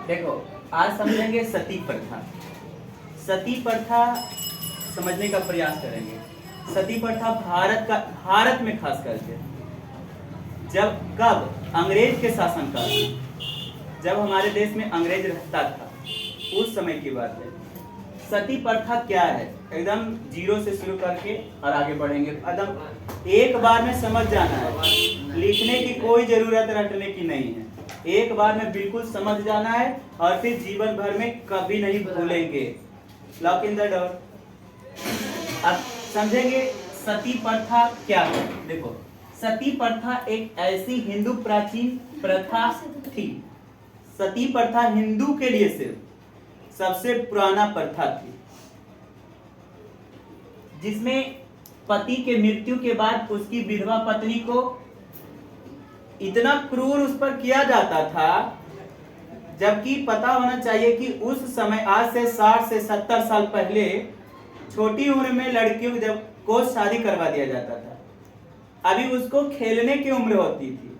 देखो, आज समझेंगे सती प्रथा। सती प्रथा समझने का प्रयास करेंगे। सती प्रथा भारत में खास करके कब अंग्रेज के शासनकाल, जब हमारे देश में अंग्रेज रहता था, उस समय की बात है। सती प्रथा क्या है, एकदम जीरो से शुरू करके और आगे बढ़ेंगे। एकदम एक बार में समझ जाना है, लिखने की कोई जरूरत रटने की नहीं है। एक बार में बिल्कुल समझ जाना है और फिर जीवन भर में कभी नहीं भूलेंगे। Lock in the door. अब समझेंगे सती प्रथा क्या है। देखो, सती प्रथा एक ऐसी हिंदू प्राचीन प्रथा थी। सती प्रथा हिंदू के लिए सिर्फ सबसे पुराना प्रथा थी, जिसमें पति के मृत्यु के बाद उसकी विधवा पत्नी को इतना क्रूर उस पर किया जाता था, जबकि पता होना चाहिए कि उस समय आज से 60 से 70 साल पहले छोटी उम्र में लड़कियों को शादी करवा दिया जाता था। अभी उसको खेलने की उम्र होती थी।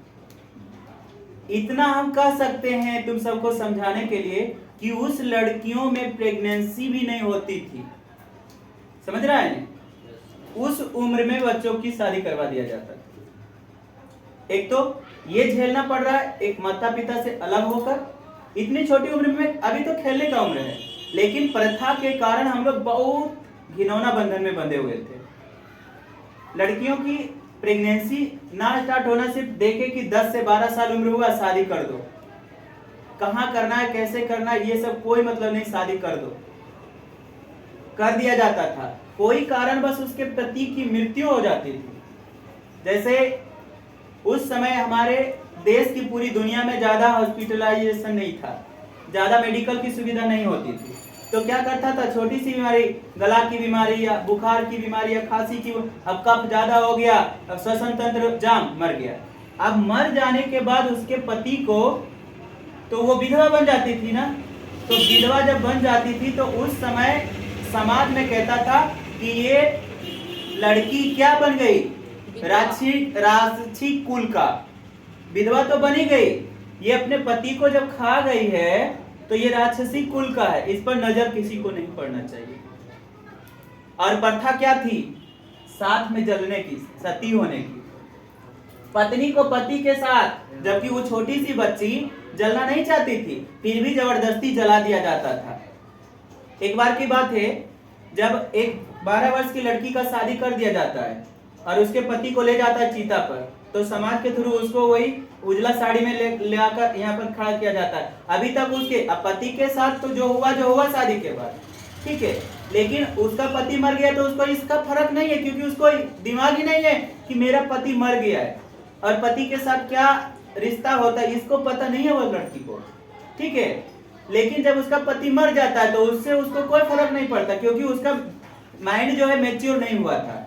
इतना हम कह सकते हैं तुम सबको समझाने के लिए कि उस लड़कियों में प्रेगनेंसी भी नहीं होती थी। समझ रहा है? उस उम्र में बच्चों की शादी करवा दिया जाता था। एक तो ये झेलना पड़ रहा है, एक माता पिता से अलग होकर इतनी छोटी उम्र में। अभी तो खेलने का उम्र है, लेकिन प्रथा के कारण हम लोग बहुत घिनौना बंधन में बंधे हुए थे। लड़कियों की प्रेगनेंसी ना स्टार्ट होना, सिर्फ देखे कि 10 से 12 साल उम्र हुआ शादी कर दो। कहाँ करना है, कैसे करना है, ये सब कोई मतलब नहीं, शादी कर दो, कर दिया जाता था। कोई कारण बस उसके पति की मृत्यु हो जाती थी। जैसे उस समय हमारे देश की पूरी दुनिया में ज्यादा हॉस्पिटलाइजेशन नहीं था, ज्यादा मेडिकल की सुविधा नहीं होती थी, तो क्या करता था, छोटी सी बीमारी, गला की बीमारी या बुखार की बीमारी या खांसी की, अब कफ ज्यादा हो गया, अब श्वसन तंत्र जाम, मर गया। अब मर जाने के बाद उसके पति को, तो वो विधवा बन जाती थी ना। तो विधवा जब बन जाती थी तो उस समय समाज में कहता था कि ये लड़की क्या बन गई, राक्षसी कुल का, विधवा तो बनी गई, ये अपने पति को जब खा गई है तो ये राक्षसी कुल का है, इस पर नजर किसी को नहीं पड़ना चाहिए। और प्रथा क्या थी, साथ में जलने की, सती होने की। पत्नी को पति के साथ, जबकि वो छोटी सी बच्ची जलना नहीं चाहती थी, फिर भी जबरदस्ती जला दिया जाता था। एक बार की बात है, जब एक 12 वर्ष की लड़की का शादी कर दिया जाता है और उसके पति को ले जाता है चीता पर, तो समाज के थ्रू उसको वही उजला साड़ी में ले आकर यहाँ पर खड़ा किया जाता है। अभी तक उसके पति के साथ तो जो हुआ शादी के बाद, ठीक है, लेकिन उसका पति मर गया तो उसको इसका फर्क नहीं है, क्योंकि उसको दिमाग ही नहीं है कि मेरा पति मर गया है और पति के साथ क्या रिश्ता होता है, इसको पता नहीं है वो लड़की को, ठीक है। लेकिन जब उसका पति मर जाता है तो उससे उसको कोई फर्क नहीं पड़ता, क्योंकि उसका माइंड जो है मैच्योर नहीं हुआ था।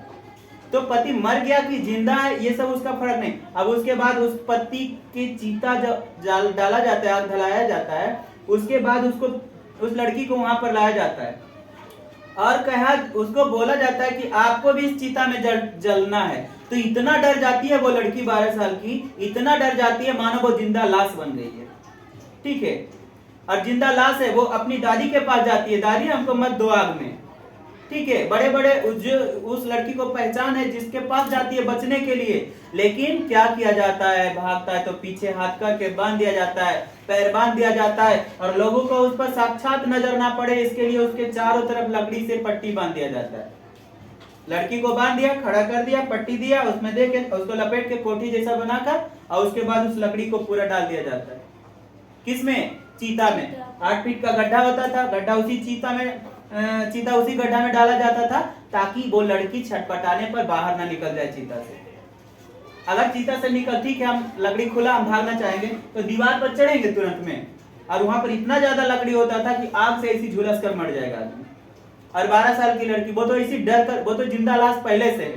तो पति मर गया कि जिंदा है, ये सब उसका फर्क नहीं। अब उसके बाद उस पति की चिता जब डाला जाता है, आग जलाया जाता है, उसके बाद उसको, उस लड़की को वहां पर लाया जाता है और कहा, उसको बोला जाता है कि आपको भी इस चिता में जलना है। तो इतना डर जाती है वो लड़की 12 साल की, इतना डर जाती है मानो वो जिंदा लाश बन गई है, ठीक है। और जिंदा लाश है, वो अपनी दादी के पास जाती है, दादी हमको मत दो आग में, ठीक है। बड़े बड़े उस लड़की को पहचान है जिसके पास जाती है बचने के लिए, लेकिन क्या किया जाता है, भागता है तो पीछे हाथ करके बांध दिया जाता है, पैर बांध दिया जाता है, और लोगों को उस पर साक्षात नजर ना पड़े इसके लिए उसके चारों तरफ लकड़ी से पट्टी बांध दिया जाता है। लड़की को बांध दिया, खड़ा कर दिया, पट्टी दिया, उसमें दे के उसको लपेट के कोठी जैसा बनाकर, और उसके बाद उस लकड़ी को पूरा डाल दिया जाता है। किसमें? चीता में। 8 फीट का गड्ढा होता था, गड्ढा उसी चीता उसी गड्ढा में डाला जाता था, ताकि वो लड़की छटपटाने पर बाहर ना निकल जाए चीता से। अगर चीता से निकल, ठीक है, हम लकड़ी खुला, हम भागना चाहेंगे तो दीवार पर चढ़ेंगे तुरंत में, और वहां पर इतना ज्यादा लकड़ी होता था कि आग से ऐसी झुलस कर मर जाएगा आदमी। और 12 साल की लड़की, वो तो इसी डर कर, वो तो जिंदा लाश पहले से है।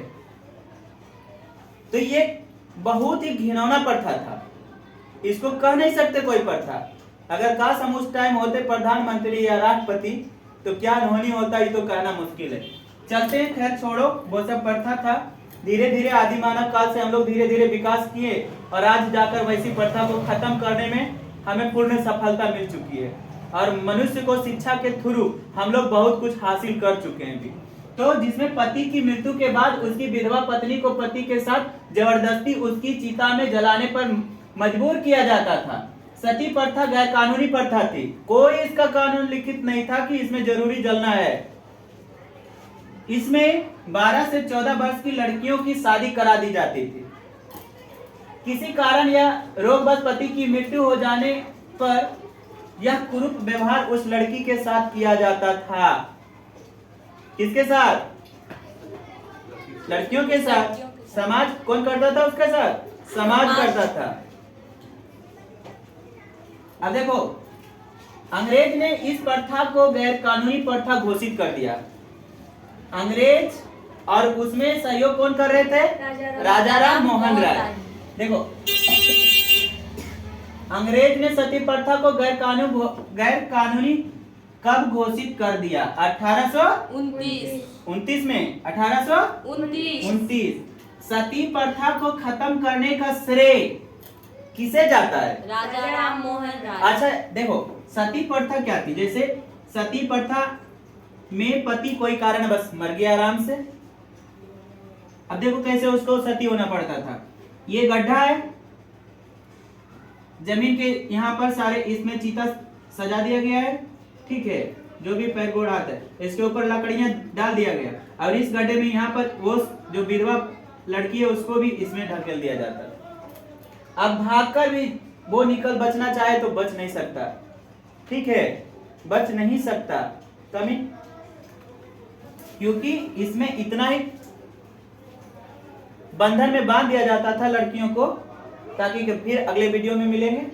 तो ये बहुत ही घिनौना प्रथा था, इसको कह नहीं सकते कोई प्रथा। अगर काश हम उस टाइम होते प्रधानमंत्री या राष्ट्रपति तो क्या नहीं होता, ये तो कहना मुश्किल है। चलते हैं, खैर छोड़ो, वो सब प्रथा था। धीरे धीरे आदि मानव काल से हम लोग धीरे धीरे विकास किए और आज जाकर वैसी प्रथा को खत्म करने में हमें पूर्ण सफलता मिल चुकी है और मनुष्य को शिक्षा के थ्रू हम लोग बहुत कुछ हासिल कर चुके हैं भी। तो जिसमें पति की मृत्यु के बाद उसकी विधवा पत्नी को पति के साथ जबरदस्ती उसकी चिता में जलाने पर मजबूर किया जाता था। सती प्रथा गैर कानूनी प्रथा थी, कोई इसका कानून लिखित नहीं था कि इसमें जरूरी जलना है। इसमें 12 से 14 वर्ष की लड़कियों की शादी करा दी जाती थी। किसी कारण या रोगवश पति की मृत्यु हो जाने पर यह कुरूप व्यवहार उस लड़की के साथ किया जाता था। किसके साथ? लड़कियों के साथ। समाज कौन करता था उसके साथ? समाज करता था। अब देखो, अंग्रेज ने इस प्रथा को गैर कानूनी प्रथा घोषित कर दिया। अंग्रेज और उसमें सहयोग कौन कर रहे थे? राजा राम मोहन राय। देखो, अंग्रेज ने सती प्रथा को गैर कानूनी कब घोषित कर दिया? 1829 में। 1829। सती प्रथा को खत्म करने का श्रेय किसे जाता है? राजा राम मोहन राय। अच्छा देखो, सती प्रथा क्या थी? जैसे सती प्रथा में पति कोई कारण बस मर गया आराम से, अब देखो कैसे उसको सती होना पड़ता था। ये गड्ढा है, जमीन के यहाँ पर सारे इसमें चीता सजा दिया गया है, ठीक है, जो भी पैर गोड़ आता है इसके ऊपर लकड़ियां डाल दिया गया और इस गड्ढे में यहाँ पर वो जो विधवा लड़की है उसको भी इसमें ढकेल दिया जाता है। अब भागकर भी वो निकल बचना चाहे तो बच नहीं सकता, ठीक है, बच नहीं सकता कमी, क्योंकि इसमें इतना ही बंधन में बांध दिया जाता था लड़कियों को, ताकि फिर अगले वीडियो में मिलेंगे।